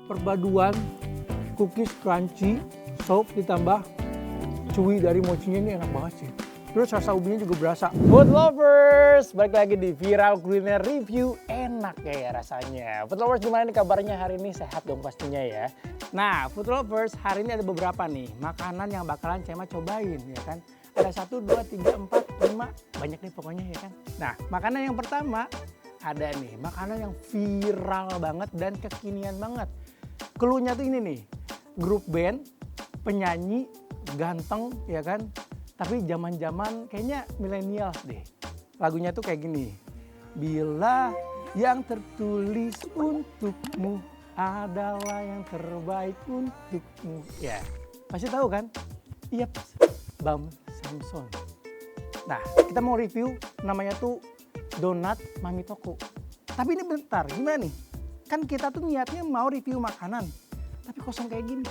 perpaduan cookies crunchy, soft ditambah chewy dari mochinya ini enak banget sih. Terus rasa ubinya juga berasa. Food lovers, balik lagi di Viral Kuliner Review. Enak ya rasanya. Food lovers gimana nih kabarnya hari ini? Sehat dong pastinya ya. Nah, food lovers hari ini ada beberapa nih makanan yang bakalan Cema cobain ya kan. Ada 1, 2, 3, 4, 5, banyak nih pokoknya ya kan. Nah, makanan yang pertama ada nih, makanan yang viral banget dan kekinian banget. Cluenya tuh ini nih, grup band, penyanyi, ganteng ya kan. Tapi zaman-zaman kayaknya milenial deh. Lagunya tuh kayak gini. Bila yang tertulis untukmu adalah yang terbaik untukmu. Ya, pasti tahu kan? Iya, Bam Samson. Nah, kita mau review namanya tuh Donat Mami Toko. Tapi ini bentar, gimana nih? Kan kita tuh niatnya mau review makanan, tapi kosong kayak gini.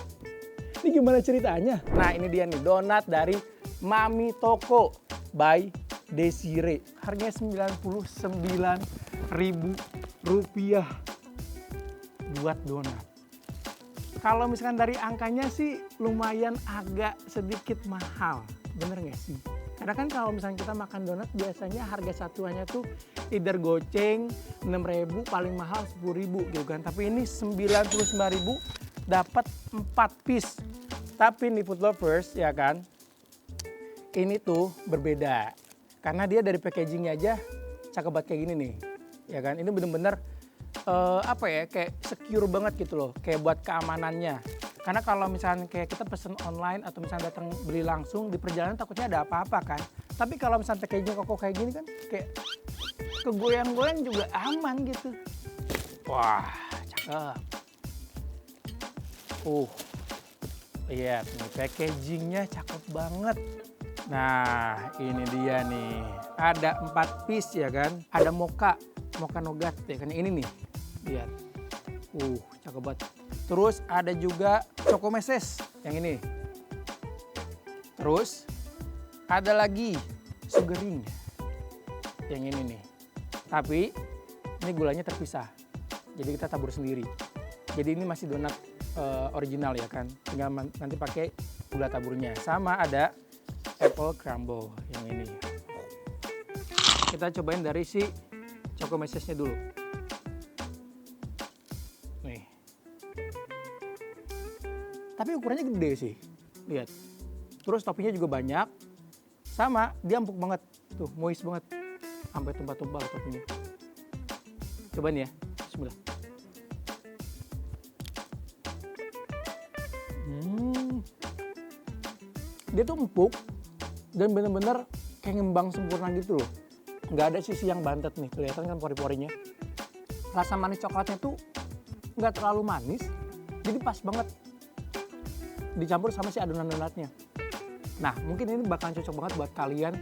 Ini gimana ceritanya? Nah, ini dia nih, donat dari Mami Toko by Desire. Harganya Rp99.000 buat donat. Kalau misalkan dari angkanya sih lumayan agak sedikit mahal. Bener nggak sih? Karena kan kalau misalnya kita makan donat biasanya harga satuannya tuh either goceng 6.000 paling mahal 10.000 gitu kan. Tapi ini 99.000 dapat 4 piece. Tapi nih food lovers ya kan, ini tuh berbeda. Karena dia dari packagingnya aja cakep banget kayak gini nih. Ya kan, ini bener-bener kayak secure banget gitu loh. Kayak buat keamanannya. Karena kalau misalnya kayak kita pesen online atau misalnya datang beli langsung di perjalanan takutnya ada apa-apa kan. Tapi kalau misalnya packagingnya kokoh kayak gini kan kayak kegoyang-goyang juga aman gitu. Wah, cakep. Lihat nih packagingnya cakep banget. Nah, ini dia nih. Ada 4 piece ya kan. Ada mocha nougat ya kan. Ini nih. Lihat. Cakep banget. Terus ada juga choco meses yang ini. Terus ada lagi sugaring yang ini nih. Tapi ini gulanya terpisah. Jadi kita tabur sendiri. Jadi ini masih donat original ya kan. Tinggal nanti pakai gula taburnya. Sama ada apple crumble yang ini. Kita cobain dari si choco mesesnya dulu. Nih. Tapi ukurannya gede sih. Lihat. Terus toppingnya juga banyak. Sama, dia empuk banget. Tuh, moist banget. Sampai tumpah-tumpah toppingnya. Cobain ya. Bismillah. Dia tuh empuk dan bener-bener kayak ngembang sempurna gitu loh. Nggak ada sisi yang bantet nih, kelihatan kan pori-porinya. Rasa manis coklatnya tuh nggak terlalu manis, jadi pas banget dicampur sama si adonan donatnya. Nah, mungkin ini bakalan cocok banget buat kalian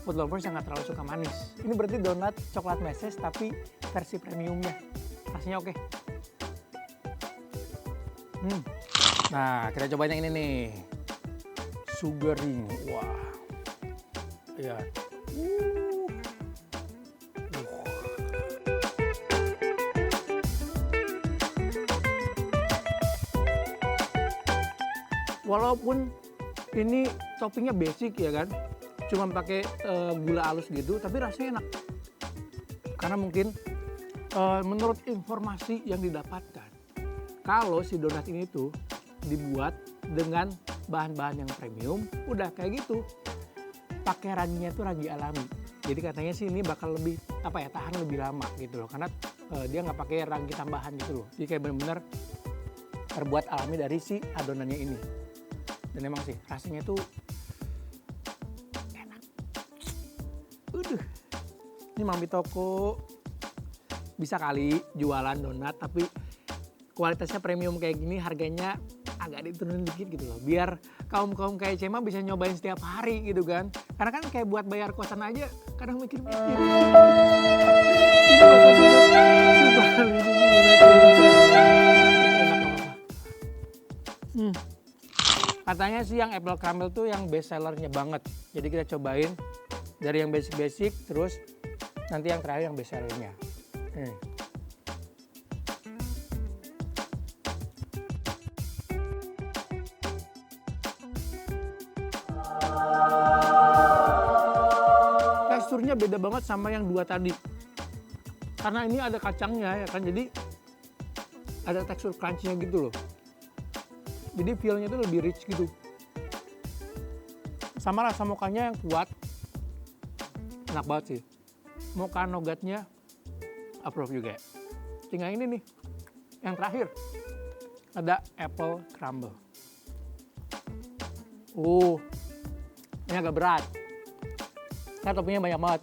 food lovers yang nggak terlalu suka manis. Ini berarti donat coklat meses tapi versi premiumnya. Rasanya oke. Nah, kita cobain yang ini nih. Sugaring, wah, ya. Walaupun ini toppingnya basic ya kan, cuma pakai gula halus gitu, tapi rasanya enak. Karena mungkin menurut informasi yang didapatkan, kalau si donat ini tuh dibuat dengan bahan-bahan yang premium, udah kayak gitu. Pakai raginya tuh ragi alami. Jadi katanya sih ini bakal lebih tahan lebih lama gitu loh. Karena dia nggak pakai ragi tambahan gitu loh. Jadi kayak bener-bener terbuat alami dari si adonannya ini. Dan emang sih rasanya tuh enak. Ini Mami Toko bisa kali jualan donat tapi kualitasnya premium kayak gini, harganya agak diturunin dikit gitu loh. Biar kaum-kaum kayak Cema bisa nyobain setiap hari gitu kan. Karena kan kayak buat bayar kosan aja kadang mikir-mikir. Katanya sih yang apple crumble tuh yang best sellernya banget. Jadi kita cobain dari yang basic-basic terus nanti yang terakhir yang best sellernya. teksturnya beda banget sama yang dua tadi. Karena ini ada kacangnya ya kan, jadi ada tekstur crunchy-nya gitu loh. Jadi feel-nya itu lebih rich gitu. Sama rasa mokanya yang kuat. Enak banget sih. Mocha nougatnya approve juga. Tinggal ini nih, yang terakhir. Ada apple crumble. Ini agak berat. Karena toppingnya banyak banget.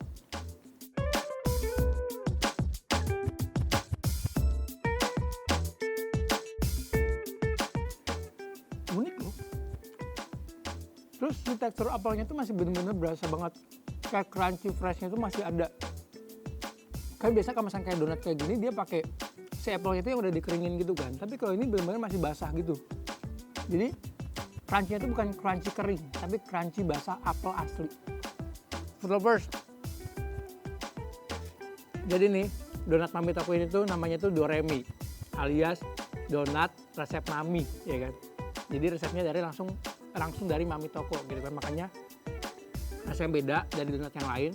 Unik loh. Terus si tekstur apelnya tuh masih bener-bener berasa banget. Kayak crunchy freshnya tuh masih ada. Kayak biasa kalau misalnya kayak donat kayak gini dia pakai si apelnya itu yang udah dikeringin gitu kan. Tapi kalau ini bener-bener masih basah gitu. Jadi crunchy-nya itu bukan crunchy kering, tapi crunchy basah apel asli. Food lovers. Jadi nih, donat Mami Toko ini tuh namanya tuh Doremi, alias donat resep Mami, ya kan. Jadi resepnya langsung dari Mami Toko gitu kan, makanya rasanya beda dari donat yang lain.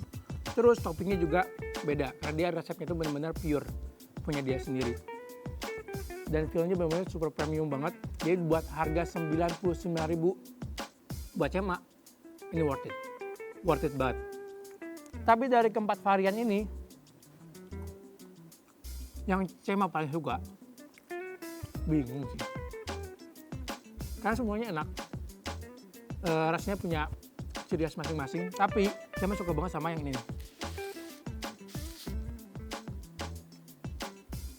Terus toppingnya juga beda, karena dia resepnya itu benar-benar pure, punya dia sendiri. Dan feel-nya benar-benar super premium banget. Jadi buat harga 99.000 buat Cema, ini worth it banget. Tapi dari keempat varian ini, yang Cema paling suka, bingung sih. Karena semuanya enak, rasanya punya ciri khas masing-masing. Tapi Cema suka banget sama yang ini nih.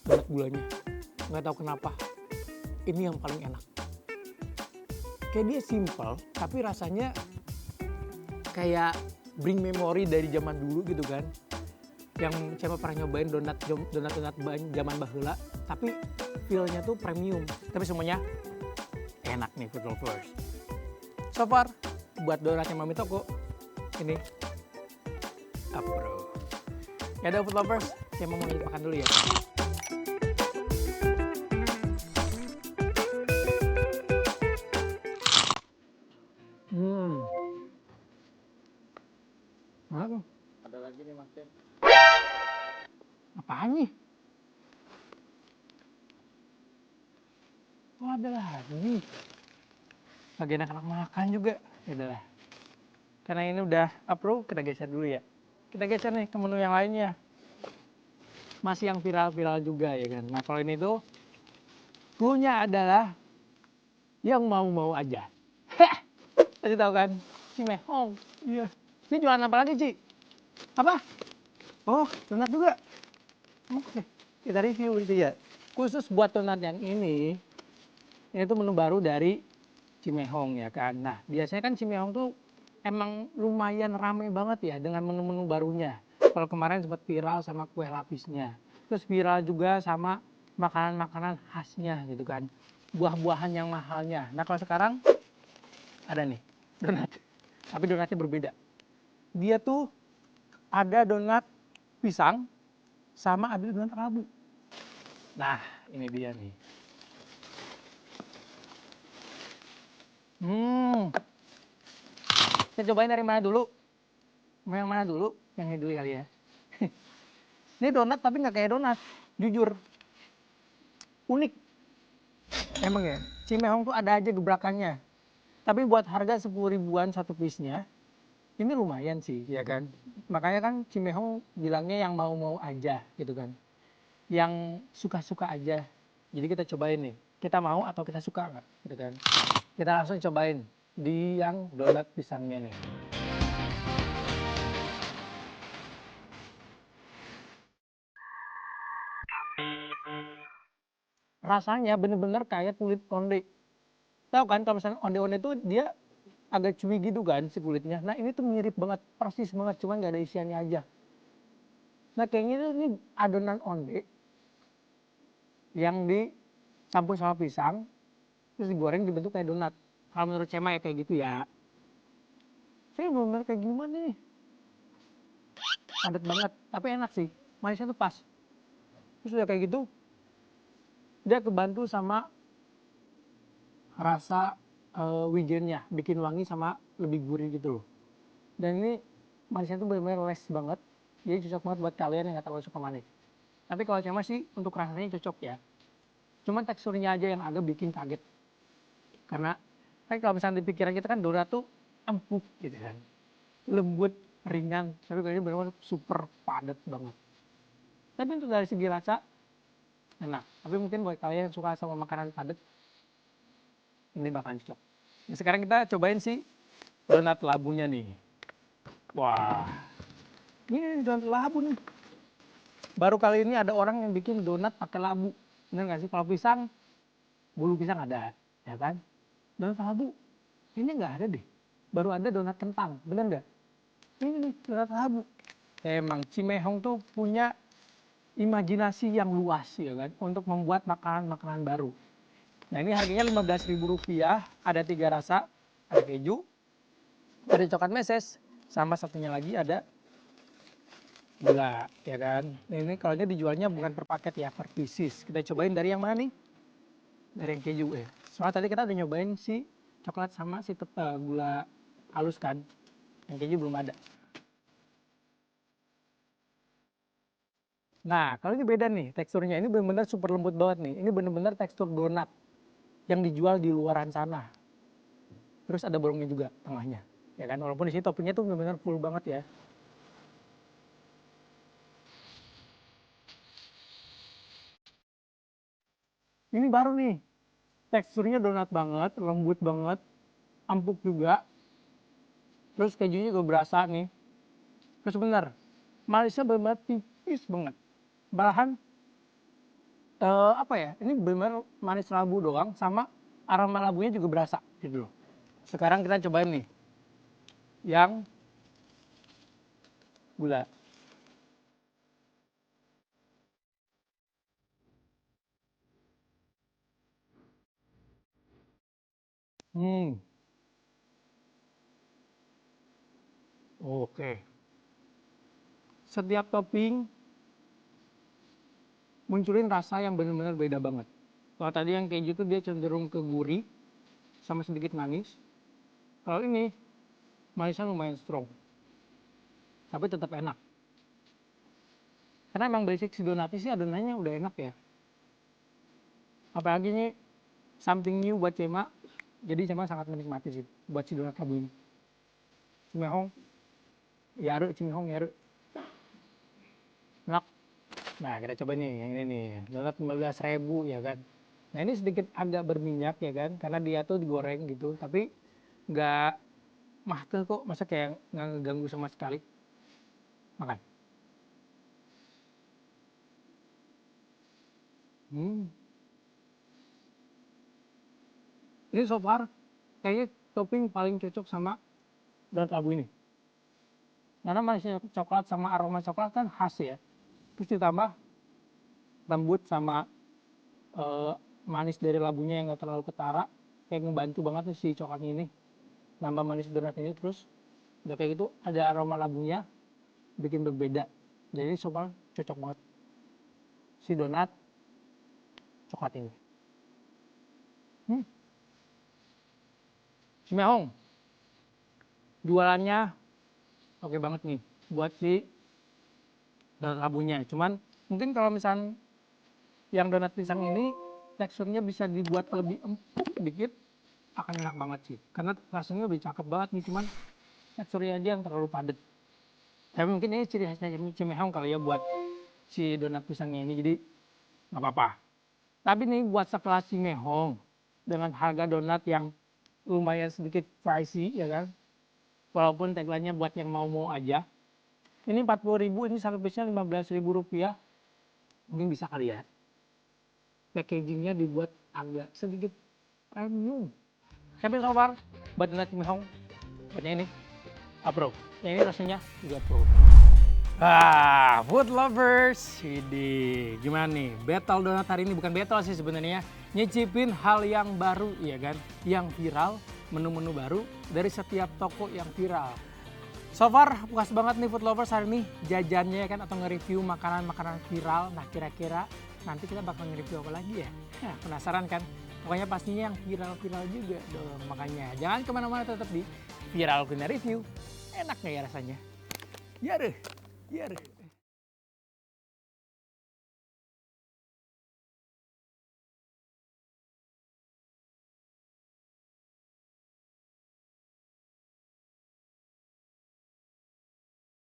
Banyak gulanya, nggak tahu kenapa. Ini yang paling enak. Kayak dia simple, tapi rasanya kayak bring memory dari zaman dulu gitu kan. Yang Cema pernah nyobain donat zaman baheula, tapi feel-nya tuh premium. Tapi semuanya enak nih food lovers. So far, buat donatnya Mami Toko, ini approve. Ya udah food lovers, Cema mau makan dulu ya. Ada lagi nih Mas Cem. Apaan nih? Oh ada lagi. Lagi enak-enak makan juga. Ya udahlah. Karena ini udah approve, kita geser dulu ya. Kita geser nih ke menu yang lainnya. Masih yang viral-viral juga ya kan. Nah kalau ini tuh cluenya adalah yang mau-mau aja. Tadi tahu kan? Cimehong. Iya. Ini jualan apa lagi, Ci? Apa? Oh, donat juga. Oke, kita review gitu ya. Khusus buat donat yang ini tuh menu baru dari Cimehong ya kan. Nah, biasanya kan Cimehong tuh emang lumayan rame banget ya dengan menu-menu barunya. Kalau kemarin sempat viral sama kue lapisnya. Terus viral juga sama makanan-makanan khasnya gitu kan. Buah-buahan yang mahalnya. Nah, kalau sekarang ada nih donat. Tapi donatnya berbeda. Dia tuh ada donat pisang sama ada donat kalabu. Nah, ini dia nih. Kita cobain dari mana dulu? Mau yang mana dulu? Yang ini dulu kali ya. Ini donat tapi nggak kayak donat. Jujur. Unik. Emang ya, Cimehong tuh ada aja gebrakannya. Tapi buat harga 10 ribuan satu piece-nya, ini lumayan sih, ya kan? Makanya kan Cimehong bilangnya yang mau-mau aja, gitu kan. Yang suka-suka aja. Jadi kita cobain nih, kita mau atau kita suka nggak, gitu kan. Kita langsung cobain di yang donat pisangnya nih. Rasanya bener-bener kayak kulit onde. Tahu kan kalau misalnya onde-onde itu dia agak chewy gitu kan si kulitnya. Nah ini tuh mirip banget, persis banget, cuman nggak ada isiannya aja. Nah kayaknya ini adonan onde yang dicampur sama pisang, terus digoreng dibentuk kayak donat. Kalau menurut Cema ya kayak gitu ya. Saya bener-bener kayak gimana nih? Padat banget, tapi enak sih. Manisnya tuh pas. Terus udah kayak gitu, dia kebantu sama rasa wijennya, bikin wangi sama lebih gurih gitu loh. Dan ini Manisnya tuh benar-benar les banget. Jadi cocok banget buat kalian yang nggak terlalu suka manis. Tapi kalau cuma sih untuk rasanya cocok ya. Cuman teksturnya aja yang agak bikin kaget. Karena kan kalau misalnya di pikiran kita kan donat tuh empuk gitu kan. Lembut, ringan. Tapi kalau ini benar-benar super padat banget. Tapi untuk dari segi rasa enak. Tapi mungkin buat kalian yang suka sama makanan padat, ini bakalan cocok. Nah, sekarang kita cobain sih donat labunya nih. Wah, ini donat labu nih. Baru kali ini ada orang yang bikin donat pakai labu. Bener nggak sih? Kalau pisang, bulu pisang ada, ya kan? Donat labu, ini nggak ada deh. Baru ada donat kentang, bener nggak? Ini nih, donat labu. Emang Cimehong tuh punya imajinasi yang luas ya kan, untuk membuat makanan-makanan baru. Nah ini harganya Rp15.000, ada 3 rasa, ada keju, ada coklat meses, sama satunya lagi ada gula, ya kan. Nah, ini kalau ini dijualnya bukan per paket ya, per pieces. Kita cobain dari yang mana nih? Dari yang keju ya. Soalnya tadi kita udah nyobain si coklat sama si gula halus kan. Yang keju belum ada. Nah, kalau ini beda nih teksturnya. Ini benar-benar super lembut banget nih. Ini benar-benar tekstur donat yang dijual di luaran sana. Terus ada bolongnya juga tengahnya. Ya kan, walaupun di sini toppingnya tuh benar-benar full banget ya. Ini baru nih. Teksturnya donat banget, lembut banget, empuk juga. Terus kejunya juga berasa nih. Terus bener, manisnya benar-benar tipis banget. Malahan apa ya? Ini benar manis labu doang sama aroma labunya juga berasa gitu loh. Sekarang kita cobain nih yang gula. Hmm, oke. Setiap topping munculin rasa yang benar-benar beda banget. Kalau tadi yang keju itu dia cenderung ke gurih sama sedikit manis. Kalau ini manisnya lumayan strong, tapi tetap enak. Karena emang basic si donatnya sih adonannya udah enak ya. Apalagi ini something new buat Cema, jadi Cema sangat menikmati sih buat si donat labu ini. Cimehong, yaru, Cimehong, yaru. Enak. Nah kita coba nih yang ini nih, donat 15.000 ya kan. Nah ini sedikit agak berminyak ya kan, karena dia tuh digoreng gitu, tapi nggak mateng kok, masa kayak nggak ngeganggu sama sekali. Makan. Hmm. Ini so far kayaknya topping paling cocok sama donat labu ini. Karena manisnya coklat sama aroma coklat kan khas ya. Terus ditambah lembut sama eh, manis dari labunya yang nggak terlalu ketara. Kayak ngebantu banget nih si coklatnya ini. Nambah manis donat ini terus udah kayak gitu ada aroma labunya bikin berbeda. Jadi so far cocok banget si donat coklat ini. Hmm. Cimehong jualannya oke banget nih buat si donat labunya. Cuman mungkin kalau misalnya yang donat pisang ini teksturnya bisa dibuat lebih empuk dikit, akan enak banget sih. Karena rasanya lebih cakep banget nih, cuman teksturnya aja yang terlalu padat. Tapi mungkin ini ciri khasnya Cimehong kali ya buat si donat pisangnya ini, jadi nggak apa-apa. Tapi nih buat sekelas Cimehong dengan harga donat yang lumayan sedikit pricey ya kan, walaupun tagline-nya buat yang mau-mau aja. Ini 40.000, ini satu piece-nya Rp15.000. Mungkin bisa kali ya. Packagingnya dibuat agak sedikit premium. Tapi so far, buat donat Cimehong, buatnya ini, approve. Yang ini rasanya juga approve. Food lovers, ini gimana nih? Battle donat hari ini bukan battle sih sebenarnya, nyicipin hal yang baru, ya kan? Yang viral, menu-menu baru dari setiap toko yang viral. So far puas banget nih food lovers hari ini jajannya ya kan, atau nge-review makanan-makanan viral. Nah kira-kira nanti kita bakal nge-review apa lagi ya? Nah, penasaran kan? Pokoknya pastinya yang viral-viral juga dong. Makanya jangan kemana-mana, tetap di Viral Kuliner Review. Enak gak ya rasanya? Ya deh, ya deh.